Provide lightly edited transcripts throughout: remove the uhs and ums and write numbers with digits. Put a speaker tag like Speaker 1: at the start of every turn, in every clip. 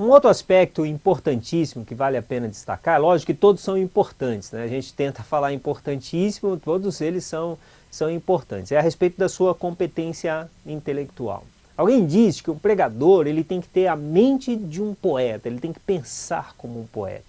Speaker 1: Um outro aspecto importantíssimo que vale a pena destacar, lógico que todos são importantes, né? A gente tenta falar importantíssimo, todos eles são importantes, é a respeito da sua competência intelectual. Alguém diz que o pregador ele tem que ter a mente de um poeta, ele tem que pensar como um poeta,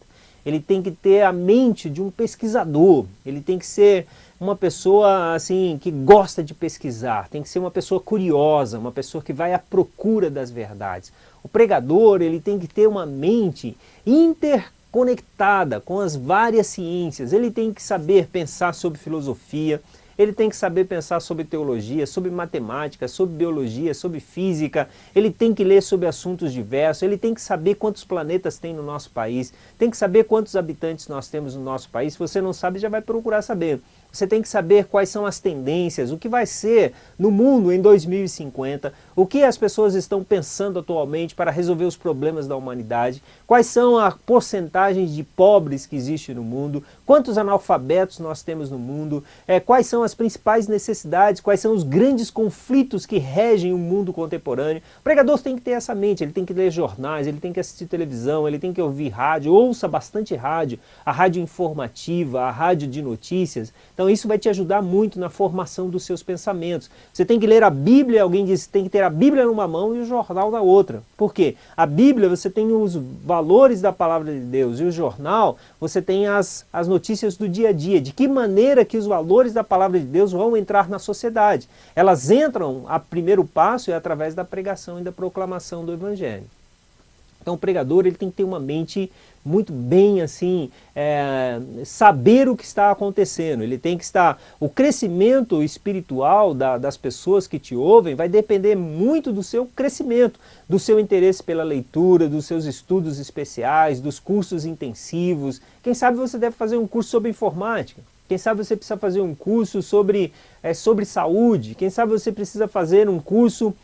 Speaker 1: ele tem que ter a mente de um pesquisador, ele tem que ser uma pessoa assim que gosta de pesquisar, tem que ser uma pessoa curiosa, uma pessoa que vai à procura das verdades. O pregador ele tem que ter uma mente interconectada com as várias ciências, ele tem que saber pensar sobre filosofia, ele tem que saber pensar sobre teologia, sobre matemática, sobre biologia, sobre física, ele tem que ler sobre assuntos diversos, ele tem que saber quantos planetas tem no nosso país, tem que saber quantos habitantes nós temos no nosso país. Se você não sabe, já vai procurar saber. Você tem que saber quais são as tendências, o que vai ser no mundo em 2050, o que as pessoas estão pensando atualmente para resolver os problemas da humanidade, quais são as porcentagens de pobres que existe no mundo, quantos analfabetos nós temos no mundo, quais são as principais necessidades, quais são os grandes conflitos que regem o mundo contemporâneo. O pregador tem que ter essa mente, ele tem que ler jornais, ele tem que assistir televisão, ele tem que ouvir rádio, ouça bastante rádio, a rádio informativa, a rádio de notícias. Então isso vai te ajudar muito na formação dos seus pensamentos. Você tem que ler a Bíblia, alguém disse, tem que ter a Bíblia numa mão e o jornal na outra. Por quê? A Bíblia você tem os valores da palavra de Deus e o jornal você tem as notícias do dia a dia, de que maneira que os valores da palavra de Deus vão entrar na sociedade. Elas entram, a primeiro passo é através da pregação e da proclamação do Evangelho. Então o pregador ele tem que ter uma mente muito bem assim, saber o que está acontecendo, ele tem que estar, o crescimento espiritual das pessoas que te ouvem vai depender muito do seu crescimento, do seu interesse pela leitura, dos seus estudos especiais, dos cursos intensivos. Quem sabe você deve fazer um curso sobre informática, quem sabe você precisa fazer um curso sobre saúde, quem sabe você precisa fazer um curso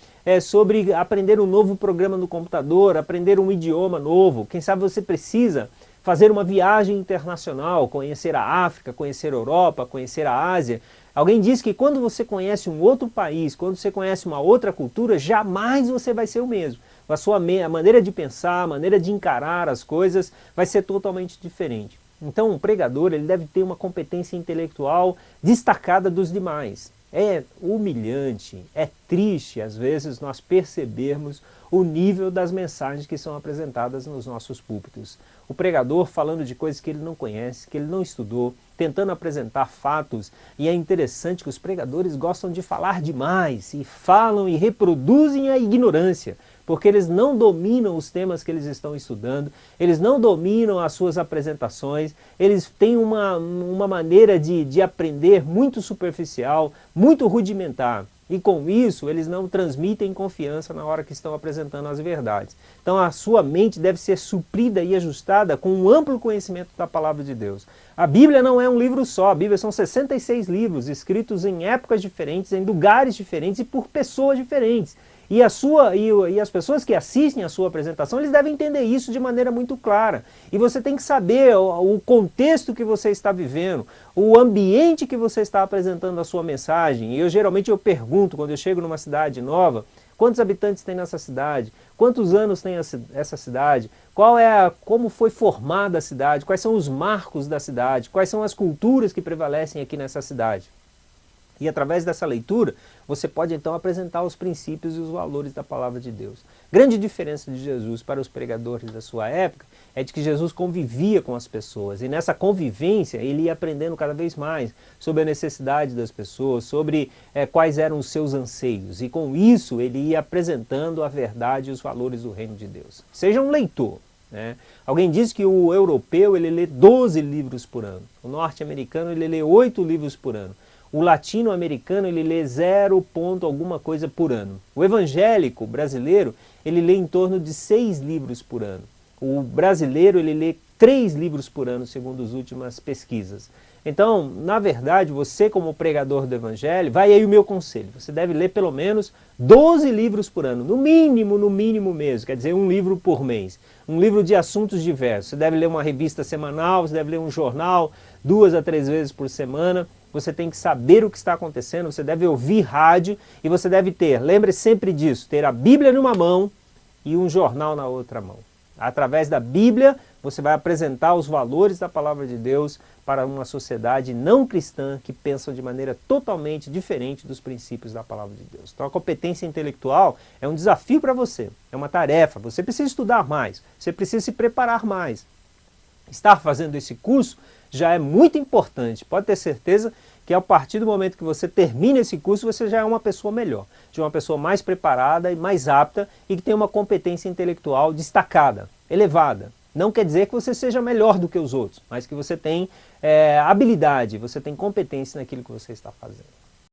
Speaker 1: sobre aprender um novo programa no computador, aprender um idioma novo, quem sabe você precisa fazer uma viagem internacional, conhecer a África, conhecer a Europa, conhecer a Ásia. Alguém diz que quando você conhece um outro país, quando você conhece uma outra cultura, jamais você vai ser o mesmo. A maneira de pensar, a maneira de encarar as coisas vai ser totalmente diferente. Então um pregador ele deve ter uma competência intelectual destacada dos demais. É humilhante, é triste às vezes nós percebermos o nível das mensagens que são apresentadas nos nossos púlpitos. O pregador falando de coisas que ele não conhece, que ele não estudou, tentando apresentar fatos, e é interessante que os pregadores gostam de falar demais, e falam e reproduzem a ignorância, porque eles não dominam os temas que eles estão estudando, eles não dominam as suas apresentações, eles têm uma maneira de aprender muito superficial, muito rudimentar. E com isso, eles não transmitem confiança na hora que estão apresentando as verdades. Então a sua mente deve ser suprida e ajustada com um amplo conhecimento da palavra de Deus. A Bíblia não é um livro só, a Bíblia são 66 livros, escritos em épocas diferentes, em lugares diferentes e por pessoas diferentes. E as pessoas que assistem a sua apresentação, eles devem entender isso de maneira muito clara. E você tem que saber o contexto que você está vivendo, o ambiente que você está apresentando a sua mensagem. E geralmente eu pergunto, quando eu chego numa cidade nova, quantos habitantes tem nessa cidade? Quantos anos tem essa cidade? Como foi formada a cidade? Quais são os marcos da cidade? Quais são as culturas que prevalecem aqui nessa cidade? E através dessa leitura, você pode então apresentar os princípios e os valores da palavra de Deus. Grande diferença de Jesus para os pregadores da sua época é de que Jesus convivia com as pessoas. E nessa convivência ele ia aprendendo cada vez mais sobre a necessidade das pessoas, sobre quais eram os seus anseios. E com isso ele ia apresentando a verdade e os valores do reino de Deus. Seja um leitor. Alguém diz que o europeu ele lê 12 livros por ano. O norte-americano ele lê 8 livros por ano. O latino-americano ele lê 0 ponto alguma coisa por ano. O evangélico brasileiro ele lê em torno de 6 livros por ano. O brasileiro ele lê 3 livros por ano, segundo as últimas pesquisas. Então, na verdade, você como pregador do evangelho, vai aí o meu conselho, você deve ler pelo menos 12 livros por ano, no mínimo mesmo, quer dizer, um livro por mês. Um livro de assuntos diversos. Você deve ler uma revista semanal, você deve ler um jornal 2 a 3 vezes por semana. Você tem que saber o que está acontecendo, você deve ouvir rádio e você deve ter, lembre sempre disso, ter a Bíblia numa mão e um jornal na outra mão. Através da Bíblia, você vai apresentar os valores da palavra de Deus para uma sociedade não cristã que pensa de maneira totalmente diferente dos princípios da palavra de Deus. Então a competência intelectual é um desafio para você, é uma tarefa, você precisa estudar mais, você precisa se preparar mais. Estar fazendo esse curso já é muito importante, pode ter certeza que a partir do momento que você termina esse curso, você já é uma pessoa melhor, de uma pessoa mais preparada e mais apta e que tem uma competência intelectual destacada, elevada. Não quer dizer que você seja melhor do que os outros, mas que você tem habilidade, você tem competência naquilo que você está fazendo.